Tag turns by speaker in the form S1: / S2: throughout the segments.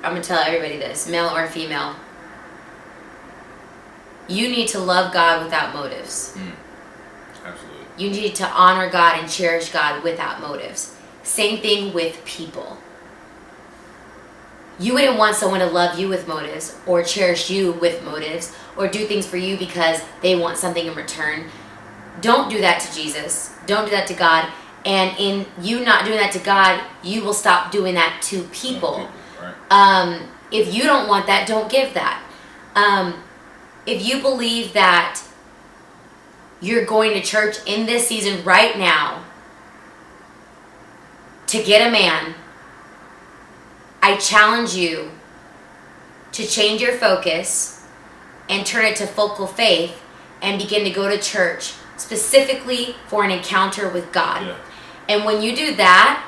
S1: I'm going to tell everybody this, male or female. You need to love God without motives.
S2: Absolutely.
S1: You need to honor God and cherish God without motives. Same thing with people. You wouldn't want someone to love you with motives or cherish you with motives or do things for you because they want something in return. Don't do that to Jesus. Don't do that to God. And in you not doing that to God, you will stop doing that to people.
S2: Right.
S1: If you don't want that, don't give that. If you believe that you're going to church in this season right now to get a man, I challenge you to change your focus and turn it to focal faith and begin to go to church specifically for an encounter with God.
S2: Yeah.
S1: And when you do that,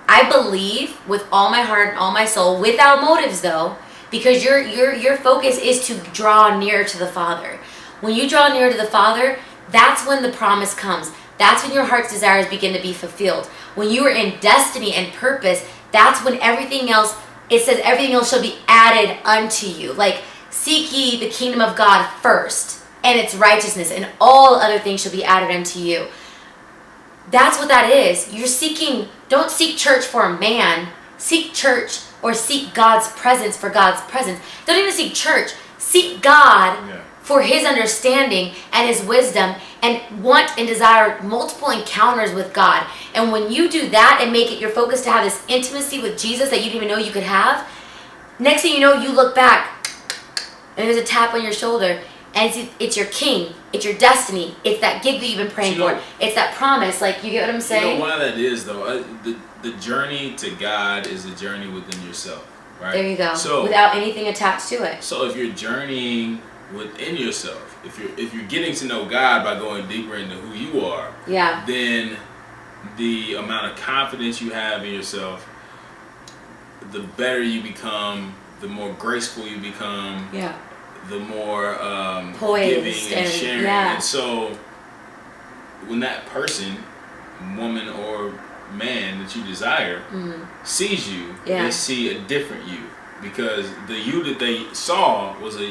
S1: I believe with all my heart and all my soul, without motives though, because your focus is to draw near to the Father. When you draw near to the Father, that's when the promise comes. That's when your heart's desires begin to be fulfilled. When you are in destiny and purpose, that's when everything else, it says everything else shall be added unto you. Like, seek ye the kingdom of God first and its righteousness, and all other things shall be added unto you. That's what that is. You're seeking, don't seek church for a man. Seek church or seek God's presence for God's presence. Don't even seek church. Seek God for his understanding and his wisdom, and want and desire multiple encounters with God. And when you do that and make it your focus to have this intimacy with Jesus that you didn't even know you could have, next thing you know, you look back and there's a tap on your shoulder, and it's your king, it's your destiny, it's that gig that you've been praying for, it's that promise. Like, you get what I'm saying?
S2: You know why that is though? The journey to God is a journey within yourself, right?
S1: There you go.
S2: So,
S1: without anything attached to it.
S2: So if you're journeying within yourself, if you're getting to know God by going deeper into who you are, then the amount of confidence you have in yourself, the better you become, the more graceful you become, the more
S1: poised
S2: giving and sharing. And so when that person, woman or man that you desire, sees you, they see a different you. Because the you that they saw was a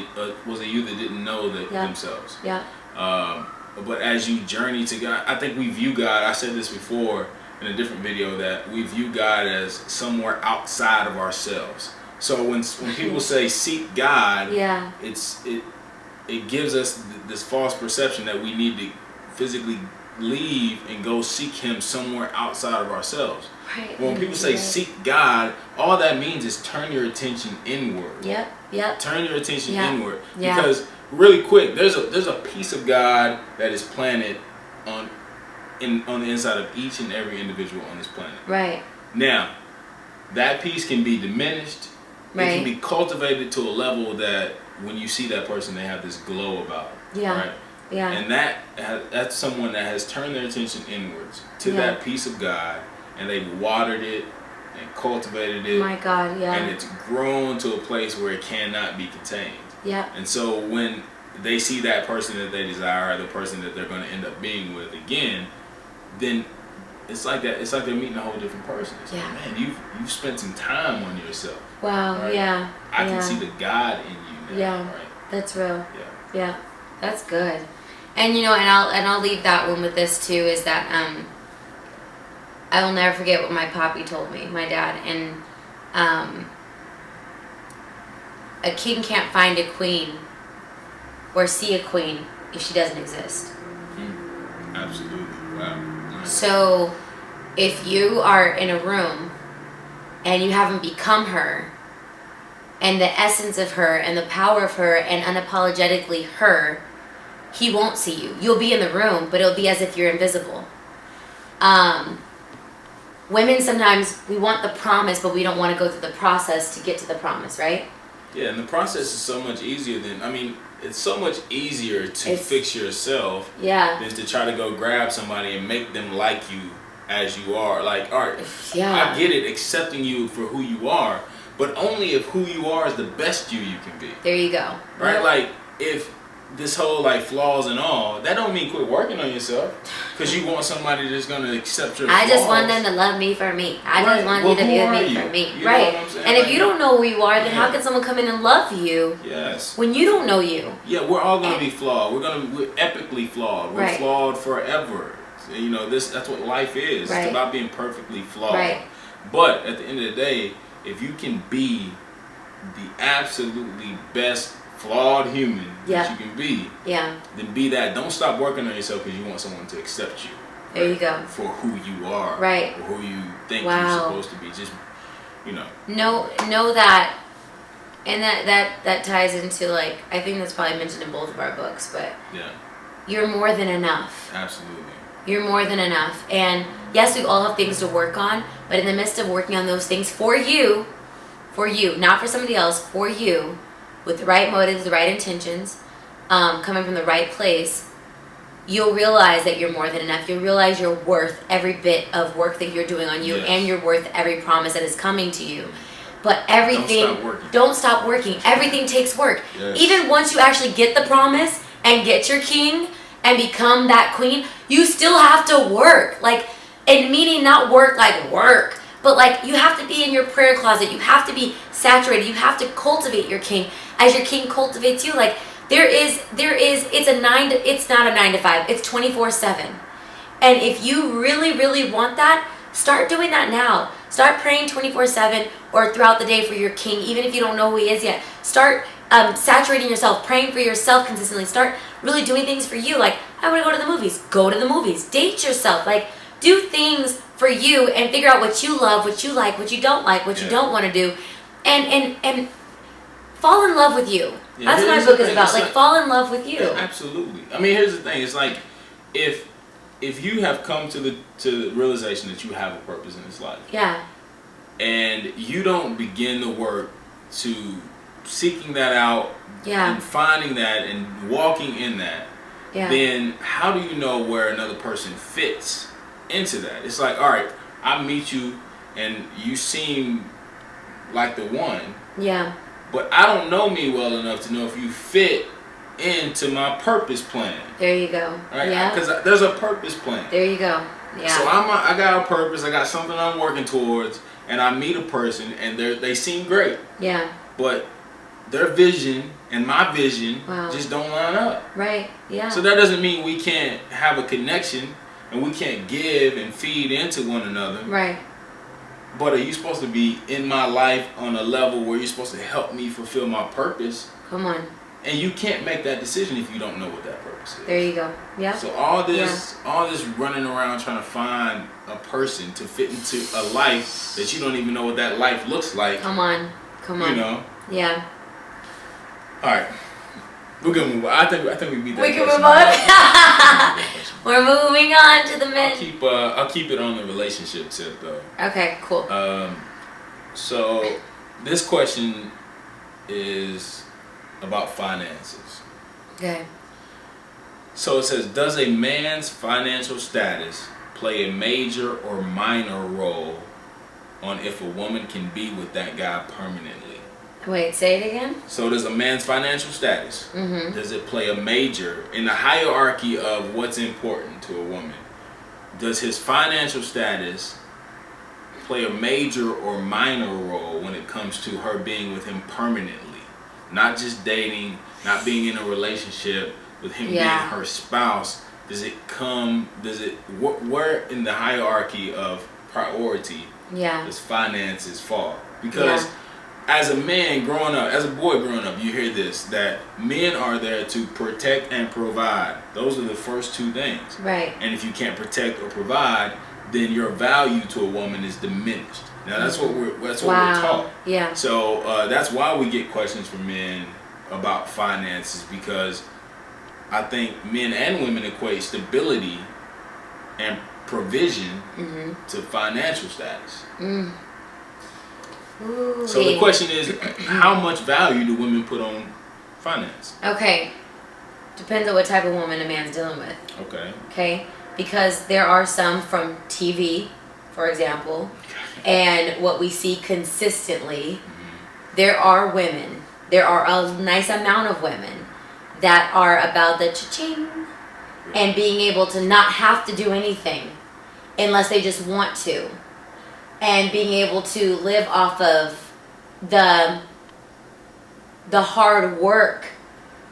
S2: you that didn't know themselves. But as you journey to God, I think we view God, I said this before in a different video, that we view God as somewhere outside of ourselves. So when people say seek God, it gives us this false perception that we need to physically leave and go seek him somewhere outside of ourselves.
S1: Right.
S2: When people say seek God, all that means is turn your attention inward. Turn your attention inward. Because really quick, there's a piece of God that is planted on the inside of each and every individual on this planet.
S1: Right.
S2: Now, that piece can be diminished. It can be cultivated to a level that when you see that person, they have this glow about it. Right? And that's someone that has turned their attention inwards to that piece of God, and they've watered it and cultivated it.
S1: My God,
S2: And it's grown to a place where it cannot be contained. And so when they see that person that they desire, or the person that they're going to end up being with again, then it's like that. It's like they're meeting a whole different person. It's like, man, you've spent some time on yourself.
S1: Wow.
S2: Right? I can see the God in you now. Right?
S1: That's real. Yeah, that's good. And you know, and I'll leave that one with this too, is that I will never forget what my papi told me, my dad, and a king can't find a queen or see a queen if she doesn't exist.
S2: Absolutely. Wow. Nice.
S1: So if you are in a room and you haven't become her, and the essence of her and the power of her and unapologetically her, he won't see you. You'll be in the room, but it'll be as if you're invisible. Women, sometimes we want the promise, but we don't want to go through the process to get to the promise, right?
S2: Yeah, and the process is so much easier it's so much easier to fix yourself than to try to go grab somebody and make them like you as you are. Like, all right, I get it, accepting you for who you are, but only if who you are is the best you can be.
S1: There you go.
S2: Right? Like, if this whole like flaws and all, that don't mean quit working on yourself because you want somebody that's gonna accept your flaws.
S1: I just want them to love me for me. I just want you to be with me for me. Right. And if you don't know who you are, then how can someone come in and love you?
S2: Yes.
S1: When you don't know you.
S2: Yeah, we're all gonna be flawed. We're epically flawed. We're flawed forever. You know, that's what life is. It's about being perfectly flawed. Right. But at the end of the day, if you can be the absolutely best flawed human that you can be, then be that. Don't stop working on yourself because you want someone to accept you.
S1: There you go.
S2: For who you are.
S1: Right.
S2: Or who you think you're supposed to be. Just, you know.
S1: Know that, and that ties into, like, I think that's probably mentioned in both of our books, but you're more than enough.
S2: Absolutely.
S1: You're more than enough. And yes, we all have things to work on, but in the midst of working on those things for you, not for somebody else, for you, with the right motives, the right intentions, coming from the right place, you'll realize that you're more than enough. You'll realize you're worth every bit of work that you're doing on you, and you're worth every promise that is coming to you. But everything, don't stop working. Everything takes work. Yes. Even once you actually get the promise and get your king and become that queen, you still have to work. Like, and meaning not work like work, but like you have to be in your prayer closet. You have to be saturated. You have to cultivate your king as your king cultivates you. Like it's not a 9 to 5. It's 24/7. And if you really, really want that, start doing that now. Start praying 24/7 or throughout the day for your king, even if you don't know who he is yet. Start saturating yourself, praying for yourself consistently. Start really doing things for you. Like, I want to go to the movies. Go to the movies. Date yourself. Like, do things for you and figure out what you love, what you like, what you don't like, what you don't want to do, and fall in love with you. Yeah, that's what my book is about. Like, fall in love with you.
S2: Yeah, absolutely. I mean, here's the thing. It's like if you have come to the realization that you have a purpose in this life.
S1: Yeah.
S2: And you don't begin the work to seeking that out and finding that and walking in that, then how do you know where another person fits into that? It's like, all right, I meet you and you seem like the one.
S1: Yeah.
S2: But I don't know me well enough to know if you fit into my purpose plan.
S1: There you go.
S2: Right? Yeah. Because there's a purpose plan.
S1: There you go. Yeah.
S2: So I got a purpose. I got something I'm working towards, and I meet a person, and they seem great.
S1: Yeah.
S2: But their vision and my vision just don't line up.
S1: Right. Yeah.
S2: So that doesn't mean we can't have a connection and we can't give and feed into one another.
S1: Right.
S2: But are you supposed to be in my life on a level where you're supposed to help me fulfill my purpose?
S1: Come on.
S2: And you can't make that decision if you don't know what that purpose is.
S1: There you go. Yeah.
S2: So all this running around trying to find a person to fit into a life that you don't even know what that life looks like.
S1: Come on.
S2: You know.
S1: Yeah.
S2: All right. We're gonna move on. I think we beat that.
S1: We can move on. We're moving on to the men.
S2: I'll keep it on the relationship tip though.
S1: Okay, cool.
S2: So this question is about finances.
S1: Okay.
S2: So it says, does a man's financial status play a major or minor role on if a woman can be with that guy permanently?
S1: Wait, say it again?
S2: So does a man's financial status, does it play a major, in the hierarchy of what's important to a woman, does his financial status play a major or minor role when it comes to her being with him permanently? Not just dating, not being in a relationship with him being her spouse. Where in the hierarchy of priority does finances fall? Because as a man growing up, as a boy growing up, you hear this, that men are there to protect and provide. Those are the first two things.
S1: Right.
S2: And if you can't protect or provide, then your value to a woman is diminished. Now that's what we're taught.
S1: Yeah.
S2: So that's why we get questions from men about finances, because I think men and women equate stability and provision to financial status.
S1: Ooh,
S2: so the question is, how much value do women put on finance?
S1: Okay. Depends on what type of woman a man's dealing with. Okay. Because there are some from TV, for example, and what we see consistently, there are a nice amount of women that are about the cha-ching and being able to not have to do anything unless they just want to, and being able to live off of the hard work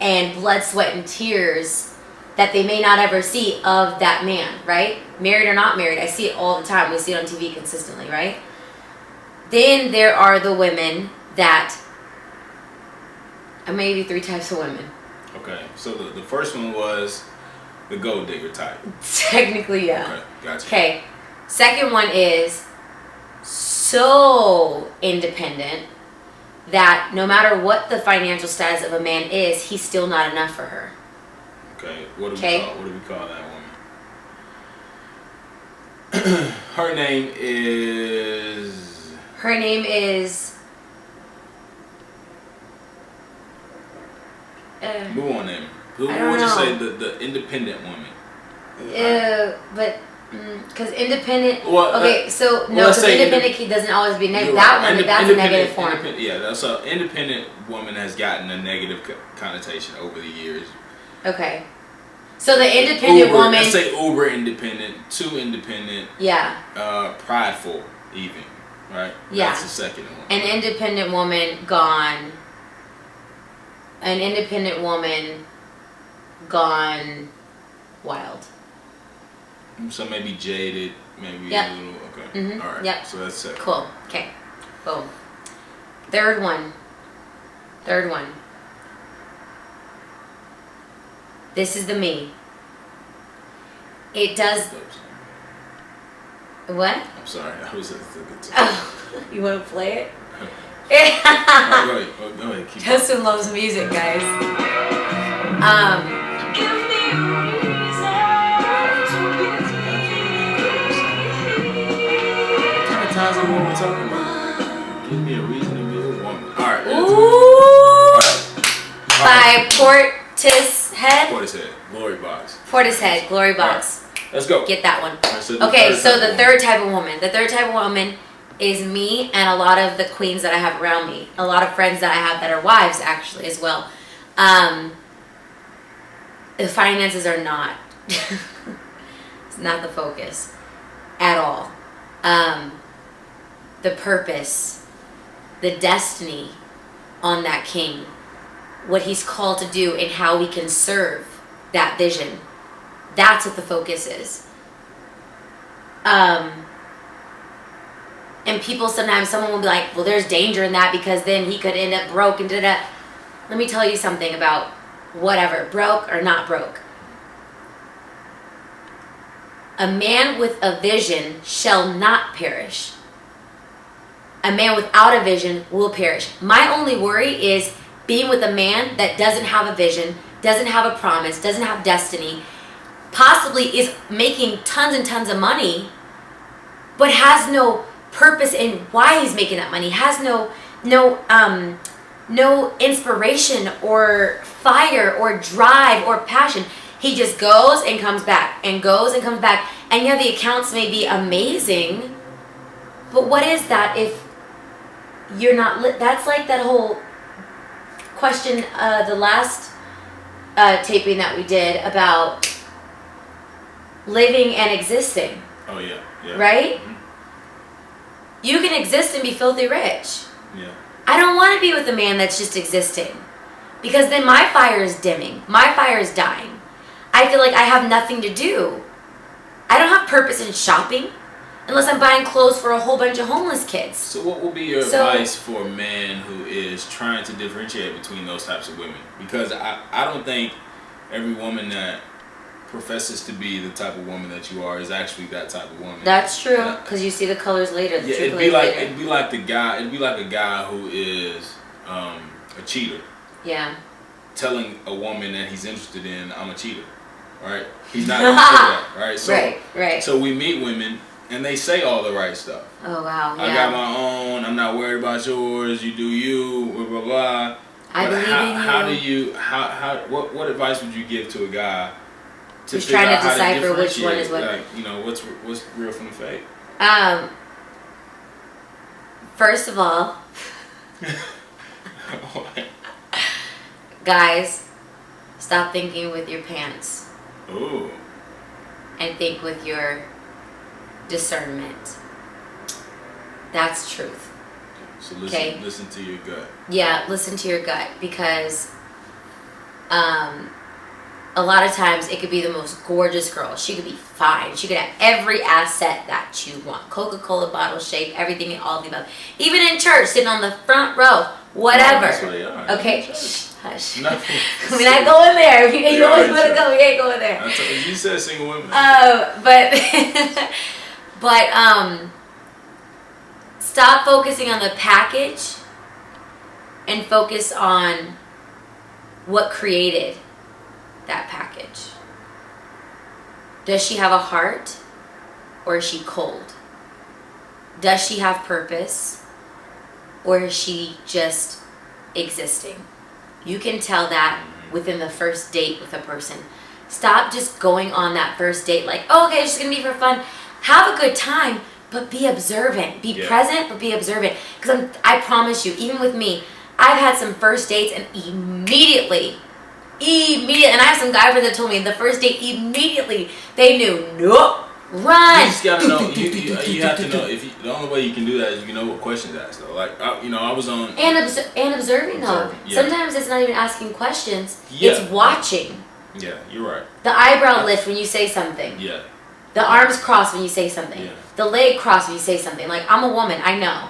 S1: and blood, sweat, and tears that they may not ever see of that man, right? Married or not married, I see it all the time. We see it on TV consistently, right? Then there are the women that, maybe 3 types of women.
S2: Okay, so the first one was the gold digger type.
S1: Technically, yeah.
S2: Okay, gotcha.
S1: Okay, second one is so independent that no matter what the financial status of a man is, he's still not enough for her.
S2: Okay, what do we call that woman? Her name is. Move on, name. Who would you say the independent woman?
S1: But because independent.
S2: Well,
S1: so no, because independent doesn't always be negative. That one, that's a negative form.
S2: Yeah, so independent woman has gotten a negative connotation over the years.
S1: Okay. So the independent woman.
S2: Let's say uber independent, too independent.
S1: Yeah.
S2: Prideful, even, right?
S1: Yeah.
S2: That's the second one.
S1: An independent woman gone. An independent woman gone wild.
S2: So maybe jaded, maybe
S1: yep.
S2: a little. Okay.
S1: Mm-hmm.
S2: All right.
S1: Yep.
S2: So that's second.
S1: Cool. Okay. Boom. Third one. This is the me. It does. What?
S2: I'm sorry. I was at the good time.
S1: Oh, you want to play it?
S2: Go ahead. Keep
S1: Justin loves music, guys.
S2: Times I'm what we're talking about. Give me a reason to be a woman. Alright.
S1: Ooh. By Portishead.
S2: Glory Box.
S1: Portishead. Glory Box.
S2: Right. Let's go.
S1: Get that one.
S2: Right, so
S1: the third type of woman. The third type of woman is me and a lot of the queens that I have around me. A lot of friends that I have that are wives, actually, as well. The finances are not. It's not the focus at all. The purpose, the destiny on that king, what he's called to do, and how we can serve that vision. That's what the focus is. And people sometimes, someone will be like, well, there's danger in that because then he could end up broke and da-da. Let me tell you something about whatever, broke or not broke. A man with a vision shall not perish. A man without a vision will perish. My only worry is being with a man that doesn't have a vision, doesn't have a promise, doesn't have destiny, possibly is making tons and tons of money, but has no purpose in why he's making that money, has no inspiration or fire or drive or passion. He just goes and comes back and goes and comes back. And yeah, the accounts may be amazing, but what is that if you're not that's like that whole question, the last taping that we did about living and existing.
S2: Oh yeah.
S1: Right?
S2: Mm-hmm.
S1: You can exist and be filthy rich.
S2: Yeah.
S1: I don't want to be with a man that's just existing, because then my fire is dimming. My fire is dying. I feel like I have nothing to do. I don't have purpose in shopping unless I'm buying clothes for a whole bunch of homeless kids.
S2: So what will be your advice for a man who is trying to differentiate between those types of women? Because I don't think every woman that professes to be the type of woman that you are is actually that type of woman.
S1: That's true, because you see the colors later.
S2: Yeah, it'd be like a guy who is a cheater.
S1: Yeah.
S2: Telling a woman that he's interested in, I'm a cheater, right? He's not gonna say that, right? So,
S1: right.
S2: So we meet women and they say all the right stuff.
S1: Oh wow. Yeah.
S2: I got my own. I'm not worried about yours. You do you. Blah blah blah.
S1: I believe in you.
S2: What advice would you give to a guy to
S1: who's trying to decipher which one is what?
S2: Like, what's real from the fake?
S1: First of all, guys, Stop thinking with your pants.
S2: Ooh.
S1: And think with your discernment. That's truth.
S2: So listen to your gut.
S1: Yeah, listen to your gut, because a lot of times it could be the most gorgeous girl. She could be fine. She could have every asset that you want. Coca-Cola bottle shape, everything, all of the above. Even in church, sitting on the front row, whatever.
S2: That's what they are.
S1: Okay, hush.
S2: Nothing.
S1: We're not going there. You always want to go. We ain't going there.
S2: You said single women.
S1: But stop focusing on the package and focus on what created that package. Does she have a heart, or is she cold? Does she have purpose, or is she just existing? You can tell that within the first date with a person. Stop just going on that first date like, oh, okay, it's just gonna be for fun. Have a good time, but be observant. Be present, but be observant. Because I promise you, even with me, I've had some first dates and immediately, and I have some guy friends that told me the first date, immediately they knew, nope, run.
S2: You just gotta know. You have to know. The only way you can do that is you know what questions to ask. Though, like I was on
S1: and observing though.
S2: Yeah.
S1: Sometimes it's not even asking questions. Yeah. It's watching.
S2: Yeah, you're right.
S1: The eyebrow lift when you say something.
S2: Yeah.
S1: The arms cross when you say something.
S2: Yeah.
S1: The leg cross when you say something. Like, I'm a woman, I know.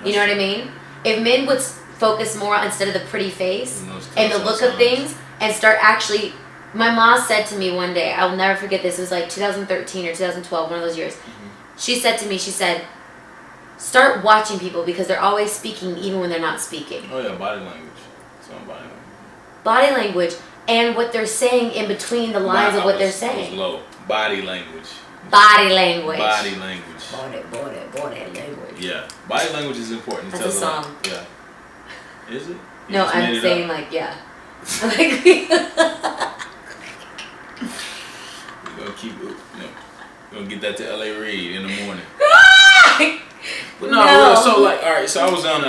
S1: You know what I mean? If men would focus more on, instead of the pretty face and the look of things, and start actually, my mom said to me one day, I'll never forget this, it was like 2013 or 2012, one of those years. Mm-hmm. She said to me, start watching people, because they're always speaking even when they're not speaking.
S2: Oh yeah, body language. It's on body language.
S1: Body language, and what they're saying in between the lines of what they're saying.
S2: I was low. Body language.
S1: Body language.
S2: Body language.
S1: Body language.
S2: Yeah. Body language is important.
S1: That's a song.
S2: Yeah. Is it?
S1: No, I'm saying like, yeah.
S2: We're gonna get that to LA Reid in the morning. But no. So like, all right. So I was on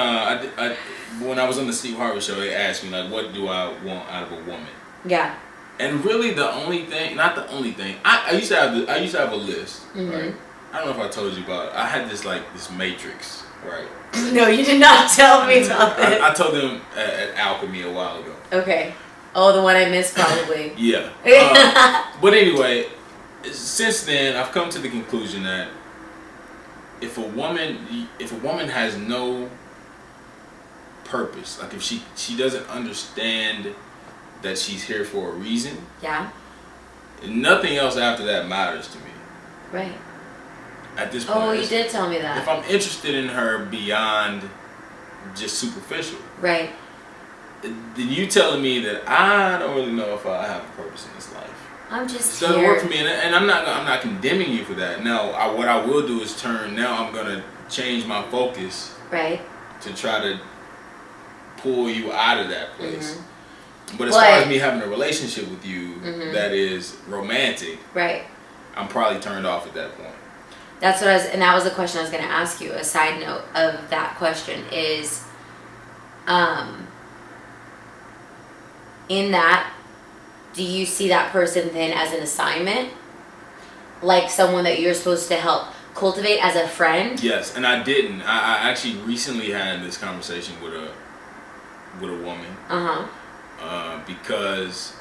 S2: when I was on the Steve Harvey show, they asked me like, what do I want out of a woman?
S1: Yeah. And
S2: really, the only thing, not the only thing, I used to have a list. Mm-hmm. Right? I don't know if I told you about it. I had this matrix, right?
S1: No, you did not tell me about that.
S2: I told them at Alchemy a while ago.
S1: Okay. Oh, the one I missed probably.
S2: Yeah. But anyway, since then, I've come to the conclusion that if a woman has no purpose, like if she doesn't understand that she's here for a reason,
S1: yeah,
S2: nothing else after that matters to me.
S1: Right.
S2: At this point.
S1: Oh, you did tell me that.
S2: If I'm interested in her beyond just superficial,
S1: right,
S2: then you telling me that I don't really know if I have a purpose in this life.
S1: I'm just
S2: it doesn't work for me, and I'm not condemning you for that. Now, what I will do is I'm gonna change my focus,
S1: right,
S2: to try to pull you out of that place. Mm-hmm. But as far as me having a relationship with you that is romantic,
S1: right,
S2: I'm probably turned off at that point.
S1: That's what and that was the question I was going to ask you. A side note of that question is, in that, do you see that person then as an assignment? Like someone that you're supposed to help cultivate as a friend?
S2: Yes, and I didn't. I actually recently had this conversation with a woman.
S1: Uh-huh.
S2: Because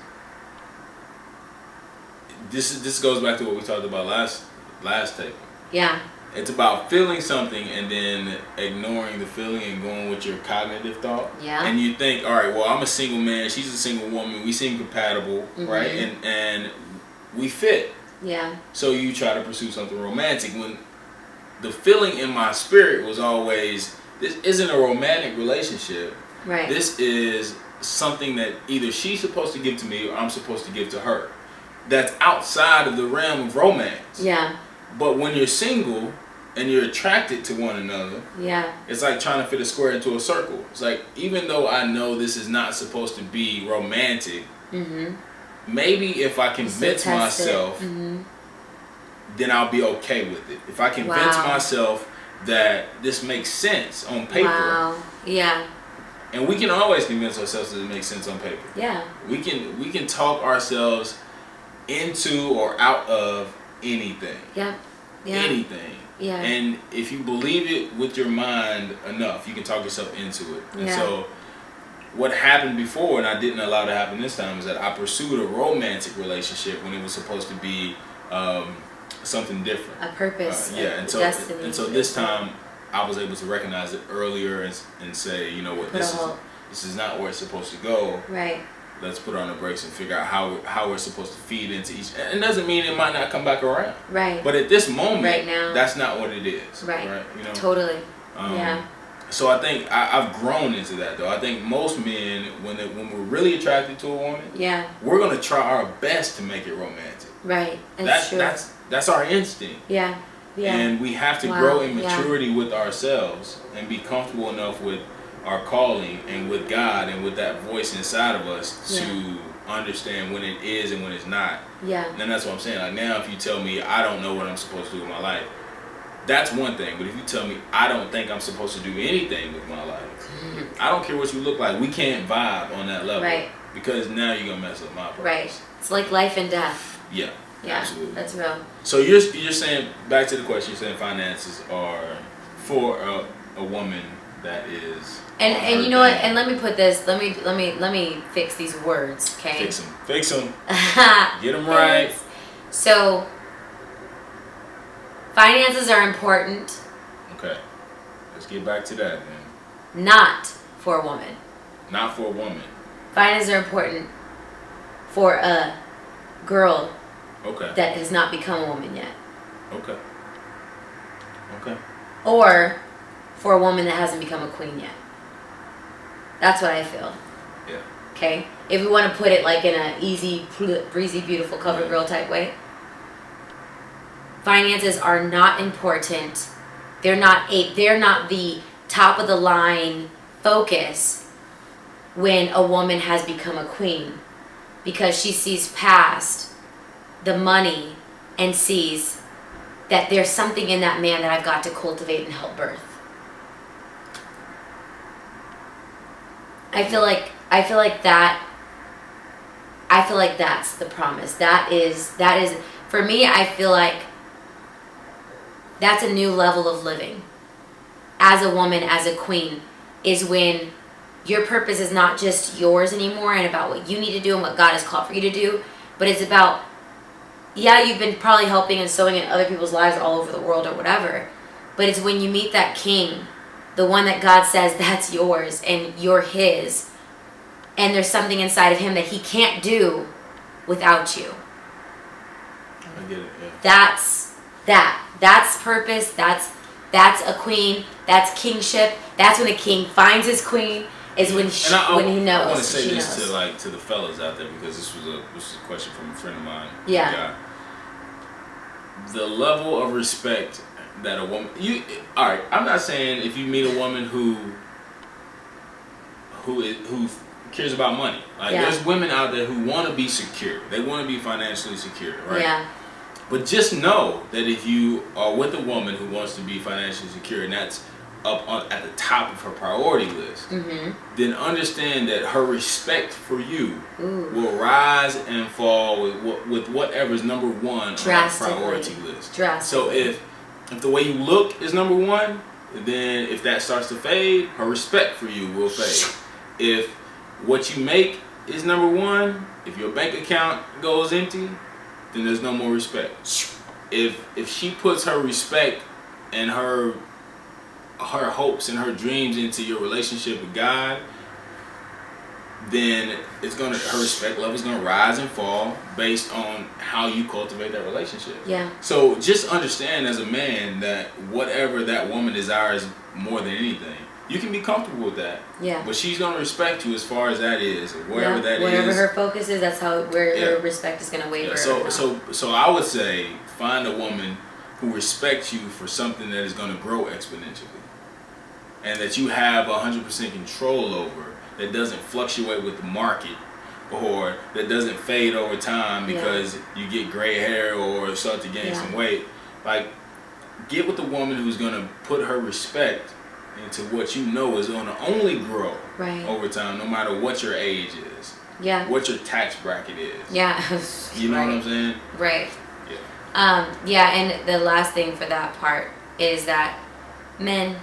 S2: this goes back to what we talked about last tape.
S1: Yeah.
S2: It's about feeling something and then ignoring the feeling and going with your cognitive thought.
S1: Yeah.
S2: And you think, all right, well, I'm a single man, she's a single woman, we seem compatible, right? And we fit.
S1: Yeah.
S2: So you try to pursue something romantic when the feeling in my spirit was always, this isn't a romantic relationship.
S1: Right.
S2: This is something that either she's supposed to give to me or I'm supposed to give to her. That's outside of the realm of romance.
S1: Yeah.
S2: But when you're single and you're attracted to one another,
S1: yeah,
S2: it's like trying to fit a square into a circle. It's like, even though I know this is not supposed to be romantic, maybe if I convince myself, then I'll be okay with it. If I convince myself that this makes sense on paper,
S1: yeah,
S2: And we can always convince ourselves that it makes sense on paper.
S1: Yeah.
S2: We can talk ourselves into or out of anything.
S1: Yeah. Yeah.
S2: Anything.
S1: Yeah.
S2: And if you believe it with your mind enough, you can talk yourself into it. And so what happened before, and I didn't allow to happen this time, is that I pursued a romantic relationship when it was supposed to be something different.
S1: A purpose.
S2: And so this time I was able to recognize it earlier and say, you know what, this is not where it's supposed to go.
S1: Right.
S2: Let's put on the brakes and figure out how we're supposed to feed into each. And it doesn't mean it might not come back around.
S1: Right.
S2: But at this moment,
S1: right now,
S2: that's not what it is.
S1: Right.
S2: You know.
S1: Totally. Yeah.
S2: So I think I've grown into that though. I think most men, when we're really attracted to a woman, we're gonna try our best to make it romantic.
S1: Right. That's true.
S2: That's our instinct.
S1: Yeah. Yeah.
S2: And we have to grow in maturity with ourselves and be comfortable enough with our calling and with God and with that voice inside of us to understand when it is and when it's not.
S1: Yeah.
S2: And that's what I'm saying. Like now, if you tell me I don't know what I'm supposed to do with my life, that's one thing. But if you tell me I don't think I'm supposed to do anything with my life, I don't care what you look like. We can't vibe on that level.
S1: Right.
S2: Because now you're gonna mess up my purpose.
S1: Right. It's like life and death.
S2: Yeah.
S1: Yeah.
S2: Absolutely.
S1: That's real.
S2: So you're saying, back to the question, you're saying finances are for a woman that is.
S1: And you know what? And let me put this. Let me fix these words. Okay.
S2: Fix them. Get them right.
S1: So, finances are important.
S2: Okay. Let's get back to that then.
S1: Not for a woman.
S2: Not for a woman.
S1: Finances are important for a girl.
S2: Okay.
S1: That has not become a woman yet.
S2: Okay. Okay.
S1: Or for a woman that hasn't become a queen yet. That's what I feel.
S2: Yeah.
S1: Okay? If we want to put it like in a easy, breezy, beautiful cover girl type way. Finances are not important. They're not the top of the line focus when a woman has become a queen, because she sees past the money and sees that there's something in that man that I've got to cultivate and help birth. I feel like that's the promise. That is for me. I feel like that's a new level of living as a woman, as a queen, is when your purpose is not just yours anymore and about what you need to do and what God has called for you to do, but it's about, you've been probably helping and sowing in other people's lives all over the world or whatever, but it's when you meet that king, the one that God says that's yours and you're his, and there's something inside of him that he can't do without you.
S2: I get it, yeah.
S1: That's purpose, that's a queen, that's kingship, that's when the king finds his queen, is when he knows.
S2: I want to say this to the fellas out there, because this was a question from a friend of mine.
S1: Yeah.
S2: The level of respect that a woman, alright, I'm not saying if you meet a woman who cares about money. Like there's women out there who want to be secure. They want to be financially secure, right?
S1: Yeah.
S2: But just know that if you are with a woman who wants to be financially secure, and that's at the top of her priority list, then understand that her respect for you will rise and fall with whatever's number one on her priority list. So if the way you look is number one, then if that starts to fade, her respect for you will fade. If what you make is number one, if your bank account goes empty, then there's no more respect. If she puts her respect and her hopes and her dreams into your relationship with God, then her respect level is gonna rise and fall based on how you cultivate that relationship. Yeah. So just understand as a man that whatever that woman desires more than anything, you can be comfortable with that. Yeah. But she's gonna respect you as far as that is, wherever that is. Wherever
S1: her focus is, that's where her respect is gonna waver.
S2: Yeah. So I would say find a woman who respects you for something that is gonna grow exponentially, and that you have 100% control over, that doesn't fluctuate with the market, or that doesn't fade over time because you get gray hair or start to gain some weight. Like, get with the woman who's gonna put her respect into what you know is going to only grow over time, no matter what your age is.
S1: Yeah.
S2: What your tax bracket is.
S1: Yeah.
S2: You know what I'm saying?
S1: Right.
S2: Yeah.
S1: Yeah, and the last thing for that part is that men,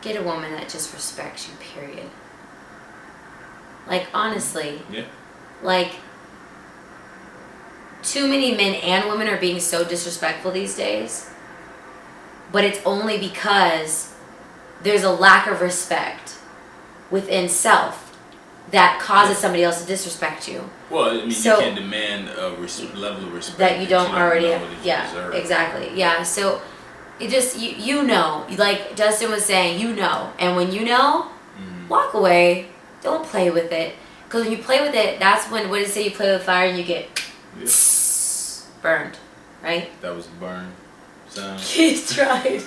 S1: get a woman that just respects you, period. Like, honestly.
S2: Yeah.
S1: Like, too many men and women are being so disrespectful these days. But it's only because there's a lack of respect within self that causes somebody else to disrespect you.
S2: Well, I mean,
S1: so,
S2: you can't demand a level of respect
S1: that you don't already have.
S2: Yeah,
S1: deserve. Exactly. Yeah, so it just, you know, like Justin was saying, you know. And when you know, walk away. Don't play with it. Because when you play with it, that's when, what did it say, you play with fire and you get burned, right?
S2: That was a burn sound.
S1: He's tried.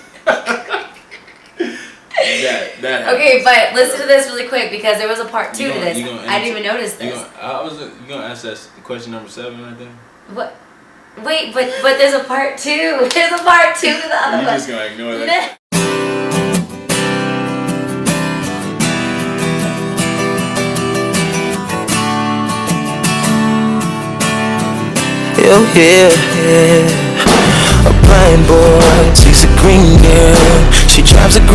S2: that
S1: okay, but listen to this really quick because there was a part 2 to this. I didn't even notice this.
S2: You gonna ask that question number 7 right there?
S1: What? Wait, but there's a part 2. There's a part 2 to the other one.
S2: You're just gonna ignore that.
S3: A blind boy takes a green girl. She drives a